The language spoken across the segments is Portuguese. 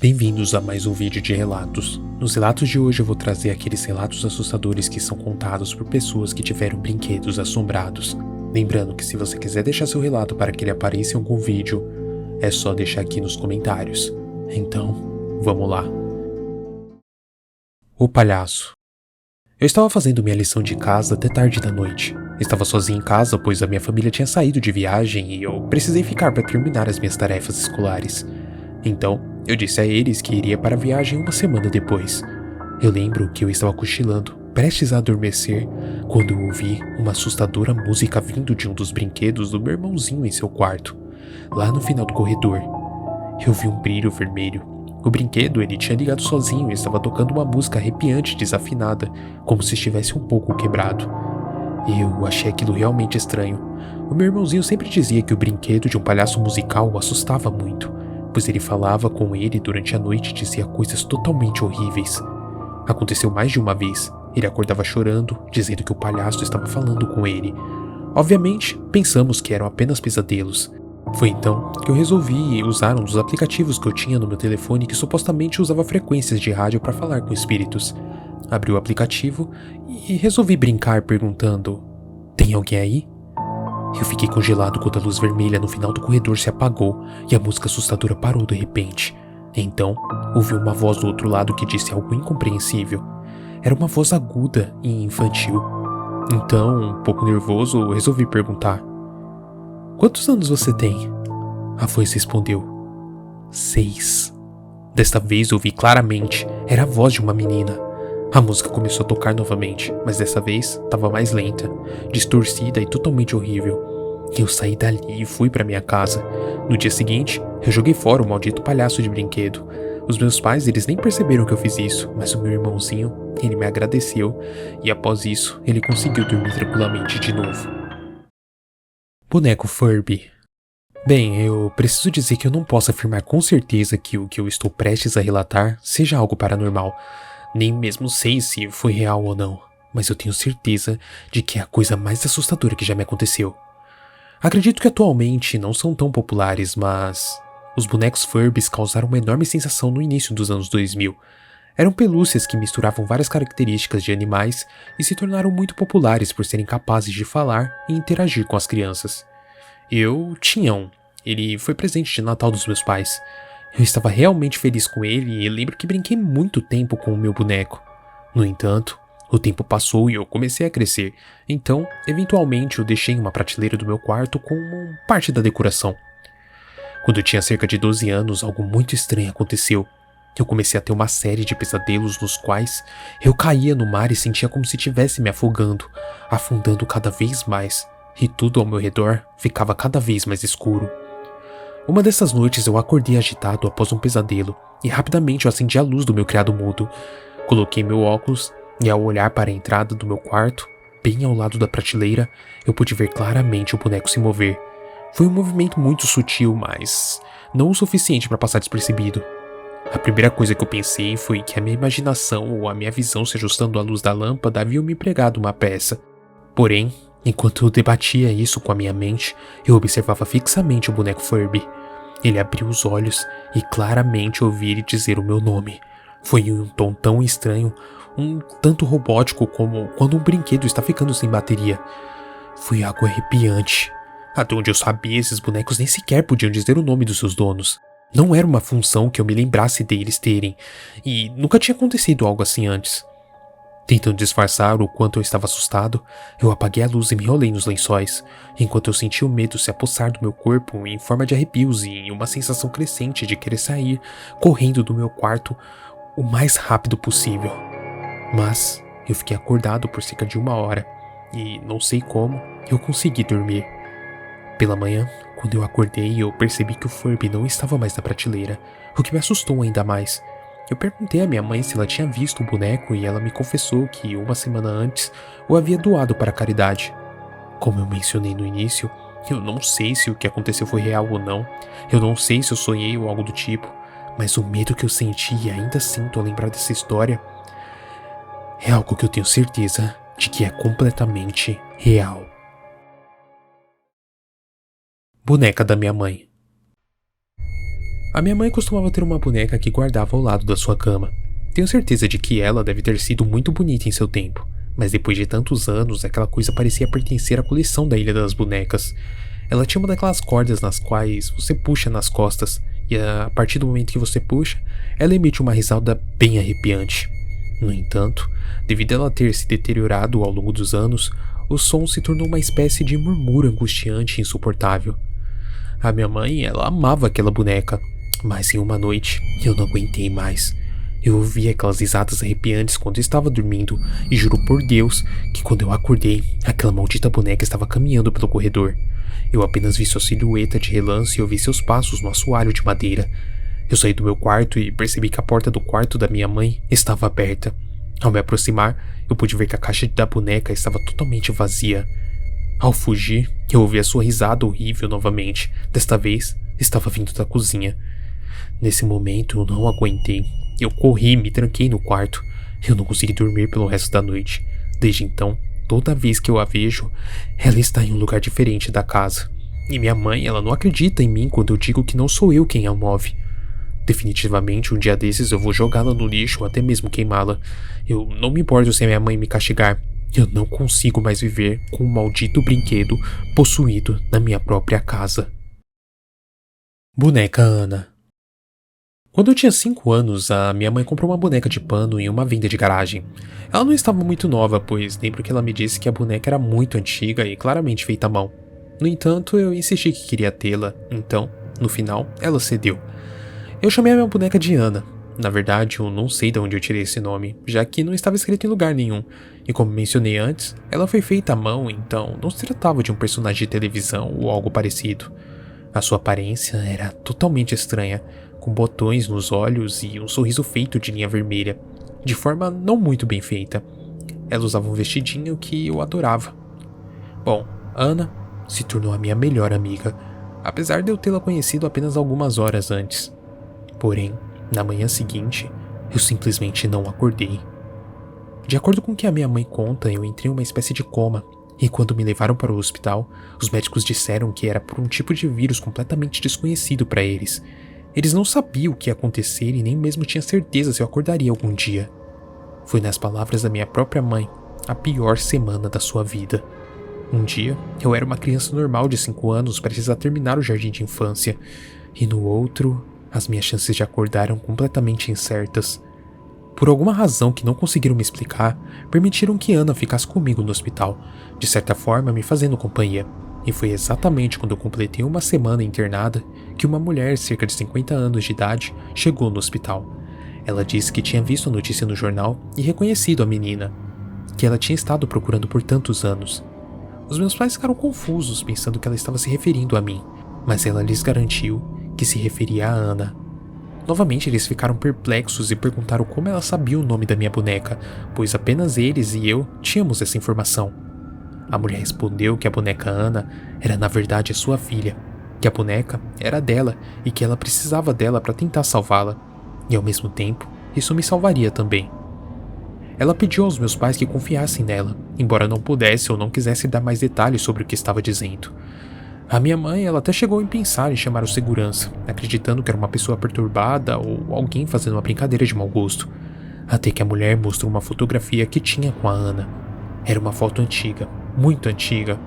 Bem-vindos a mais um vídeo de relatos. Nos relatos de hoje eu vou trazer aqueles relatos assustadores que são contados por pessoas que tiveram brinquedos assombrados. Lembrando que se você quiser deixar seu relato para que ele apareça em algum vídeo, é só deixar aqui nos comentários. Então, vamos lá. O palhaço. Eu estava fazendo minha lição de casa até tarde da noite. Estava sozinho em casa, pois a minha família tinha saído de viagem e eu precisei ficar para terminar as minhas tarefas escolares. Então, eu disse a eles que iria para a viagem uma semana depois. Eu lembro que eu estava cochilando, prestes a adormecer, quando eu ouvi uma assustadora música vindo de um dos brinquedos do meu irmãozinho em seu quarto, lá no final do corredor. Eu vi um brilho vermelho. O brinquedo ele tinha ligado sozinho e estava tocando uma música arrepiante e desafinada, como se estivesse um pouco quebrado. Eu achei aquilo realmente estranho. O meu irmãozinho sempre dizia que o brinquedo de um palhaço musical o assustava muito, pois ele falava com ele durante a noite e dizia coisas totalmente horríveis. Aconteceu mais de uma vez. Ele acordava chorando, dizendo que o palhaço estava falando com ele. Obviamente, pensamos que eram apenas pesadelos. Foi então que eu resolvi usar um dos aplicativos que eu tinha no meu telefone que supostamente usava frequências de rádio para falar com espíritos. Abri o aplicativo e resolvi brincar perguntando: "Tem alguém aí?" Eu fiquei congelado quando a luz vermelha no final do corredor se apagou e a música assustadora parou de repente. Então, ouvi uma voz do outro lado que disse algo incompreensível. Era uma voz aguda e infantil. Então, um pouco nervoso, resolvi perguntar: "Quantos anos você tem?" A voz respondeu: 6. Desta vez ouvi claramente, era a voz de uma menina. A música começou a tocar novamente, mas dessa vez estava mais lenta, distorcida e totalmente horrível. Eu saí dali e fui para minha casa. No dia seguinte, eu joguei fora o maldito palhaço de brinquedo. Os meus pais, eles nem perceberam que eu fiz isso, mas o meu irmãozinho, ele me agradeceu e após isso, ele conseguiu dormir tranquilamente de novo. Boneco Furby. Bem, eu preciso dizer que eu não posso afirmar com certeza que o que eu estou prestes a relatar seja algo paranormal. Nem mesmo sei se foi real ou não, mas eu tenho certeza de que é a coisa mais assustadora que já me aconteceu. Acredito que atualmente não são tão populares, mas os bonecos Furbies causaram uma enorme sensação no início dos anos 2000. Eram pelúcias que misturavam várias características de animais e se tornaram muito populares por serem capazes de falar e interagir com as crianças. Eu tinha um. Ele foi presente de Natal dos meus pais. Eu estava realmente feliz com ele e lembro que brinquei muito tempo com o meu boneco. No entanto, o tempo passou e eu comecei a crescer, então, eventualmente, eu deixei em uma prateleira do meu quarto como parte da decoração. Quando eu tinha cerca de 12 anos, algo muito estranho aconteceu. Eu comecei a ter uma série de pesadelos nos quais eu caía no mar e sentia como se estivesse me afogando, afundando cada vez mais, e tudo ao meu redor ficava cada vez mais escuro. Uma dessas noites eu acordei agitado após um pesadelo e rapidamente eu acendi a luz do meu criado mudo. Coloquei meu óculos e ao olhar para a entrada do meu quarto, bem ao lado da prateleira, eu pude ver claramente o boneco se mover. Foi um movimento muito sutil, mas não o suficiente para passar despercebido. A primeira coisa que eu pensei foi que a minha imaginação ou a minha visão se ajustando à luz da lâmpada haviam me pregado uma peça. Porém, enquanto eu debatia isso com a minha mente, eu observava fixamente o boneco Furby. Ele abriu os olhos e claramente ouvi ele dizer o meu nome. Foi em um tom tão estranho, um tanto robótico como quando um brinquedo está ficando sem bateria. Foi algo arrepiante. Até onde eu sabia, esses bonecos nem sequer podiam dizer o nome dos seus donos. Não era uma função que eu me lembrasse deles terem, e nunca tinha acontecido algo assim antes. Tentando disfarçar o quanto eu estava assustado, eu apaguei a luz e me enrolei nos lençóis, enquanto eu sentia o medo se apossar do meu corpo em forma de arrepios e uma sensação crescente de querer sair, correndo do meu quarto o mais rápido possível. Mas eu fiquei acordado por cerca de 1 hora, e não sei como, eu consegui dormir. Pela manhã, quando eu acordei, eu percebi que o Furby não estava mais na prateleira, o que me assustou ainda mais. Eu perguntei à minha mãe se ela tinha visto o boneco e ela me confessou que 1 semana antes o havia doado para a caridade. Como eu mencionei no início, eu não sei se o que aconteceu foi real ou não, eu não sei se eu sonhei ou algo do tipo, mas o medo que eu senti e ainda sinto ao lembrar dessa história é algo que eu tenho certeza de que é completamente real. Boneca da minha mãe. A minha mãe costumava ter uma boneca que guardava ao lado da sua cama. Tenho certeza de que ela deve ter sido muito bonita em seu tempo, mas depois de tantos anos, aquela coisa parecia pertencer à coleção da Ilha das Bonecas. Ela tinha uma daquelas cordas nas quais você puxa nas costas, e a partir do momento que você puxa, ela emite uma risada bem arrepiante. No entanto, devido a ela ter se deteriorado ao longo dos anos, o som se tornou uma espécie de murmúrio angustiante e insuportável. A minha mãe, ela amava aquela boneca, mas em uma noite eu não aguentei mais. Eu ouvi aquelas risadas arrepiantes quando estava dormindo e juro por Deus que quando eu acordei, aquela maldita boneca estava caminhando pelo corredor. Eu apenas vi sua silhueta de relance e ouvi seus passos no assoalho de madeira. Eu saí do meu quarto e percebi que a porta do quarto da minha mãe estava aberta. Ao me aproximar, eu pude ver que a caixa da boneca estava totalmente vazia. Ao fugir, eu ouvi a sua risada horrível novamente. Desta vez, estava vindo da cozinha. Nesse momento, eu não aguentei. Eu corri e me tranquei no quarto. Eu não consegui dormir pelo resto da noite. Desde então, toda vez que eu a vejo, ela está em um lugar diferente da casa. E minha mãe, ela não acredita em mim quando eu digo que não sou eu quem a move. Definitivamente, um dia desses eu vou jogá-la no lixo ou até mesmo queimá-la. Eu não me importo se a minha mãe me castigar. Eu não consigo mais viver com um maldito brinquedo possuído na minha própria casa. Boneca Ana. Quando eu tinha 5 anos, a minha mãe comprou uma boneca de pano em uma venda de garagem. Ela não estava muito nova, pois lembro que ela me disse que a boneca era muito antiga e claramente feita à mão. No entanto, eu insisti que queria tê-la, então, no final, ela cedeu. Eu chamei a minha boneca de Ana. Na verdade, eu não sei de onde eu tirei esse nome, já que não estava escrito em lugar nenhum. E como mencionei antes, ela foi feita à mão, então não se tratava de um personagem de televisão ou algo parecido. A sua aparência era totalmente estranha, com botões nos olhos e um sorriso feito de linha vermelha, de forma não muito bem feita. Ela usava um vestidinho que eu adorava. Bom, Ana se tornou a minha melhor amiga, apesar de eu tê-la conhecido apenas algumas horas antes. Porém, na manhã seguinte, eu simplesmente não acordei. De acordo com o que a minha mãe conta, eu entrei em uma espécie de coma, e quando me levaram para o hospital, os médicos disseram que era por um tipo de vírus completamente desconhecido para eles. Eles não sabiam o que ia acontecer e nem mesmo tinham certeza se eu acordaria algum dia. Foi nas palavras da minha própria mãe, a pior semana da sua vida. Um dia, eu era uma criança normal de 5 anos prestes a terminar o jardim de infância, e no outro, as minhas chances de acordar eram completamente incertas. Por alguma razão que não conseguiram me explicar, permitiram que Ana ficasse comigo no hospital, de certa forma me fazendo companhia. E foi exatamente quando eu completei uma semana internada que uma mulher, cerca de 50 anos de idade, chegou no hospital. Ela disse que tinha visto a notícia no jornal e reconhecido a menina, que ela tinha estado procurando por tantos anos. Os meus pais ficaram confusos, pensando que ela estava se referindo a mim, mas ela lhes garantiu que se referia a Ana. Novamente eles ficaram perplexos e perguntaram como ela sabia o nome da minha boneca, pois apenas eles e eu tínhamos essa informação. A mulher respondeu que a boneca Ana era na verdade a sua filha, que a boneca era dela e que ela precisava dela para tentar salvá-la, e ao mesmo tempo isso me salvaria também. Ela pediu aos meus pais que confiassem nela, embora não pudesse ou não quisesse dar mais detalhes sobre o que estava dizendo. A minha mãe, ela até chegou a pensar em chamar o segurança, acreditando que era uma pessoa perturbada ou alguém fazendo uma brincadeira de mau gosto, até que a mulher mostrou uma fotografia que tinha com a Ana. Era uma foto antiga, muito antiga.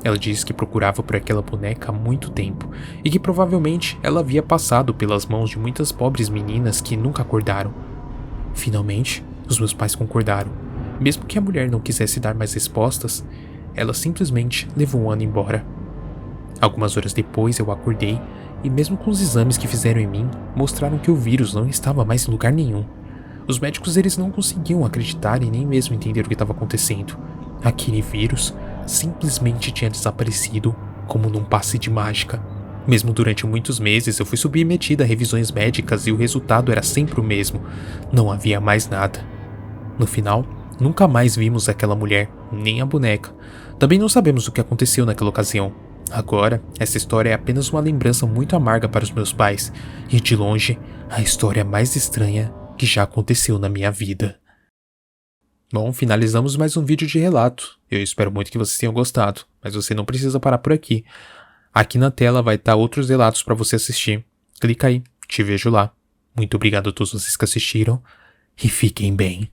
Ela disse que procurava por aquela boneca há muito tempo e que provavelmente ela havia passado pelas mãos de muitas pobres meninas que nunca acordaram. Finalmente, os meus pais concordaram. Mesmo que a mulher não quisesse dar mais respostas, ela simplesmente levou Ana embora. Algumas horas depois eu acordei e mesmo com os exames que fizeram em mim, mostraram que o vírus não estava mais em lugar nenhum. Os médicos eles não conseguiam acreditar e nem mesmo entender o que estava acontecendo. Aquele vírus simplesmente tinha desaparecido como num passe de mágica. Mesmo durante muitos meses eu fui submetida a revisões médicas e o resultado era sempre o mesmo. Não havia mais nada. No final, nunca mais vimos aquela mulher, nem a boneca. Também não sabemos o que aconteceu naquela ocasião. Agora, essa história é apenas uma lembrança muito amarga para os meus pais, e de longe, a história mais estranha que já aconteceu na minha vida. Bom, finalizamos mais um vídeo de relato. Eu espero muito que vocês tenham gostado, mas você não precisa parar por aqui. Aqui na tela vai estar outros relatos para você assistir. Clica aí te vejo lá. Muito obrigado a todos vocês que assistiram e fiquem bem.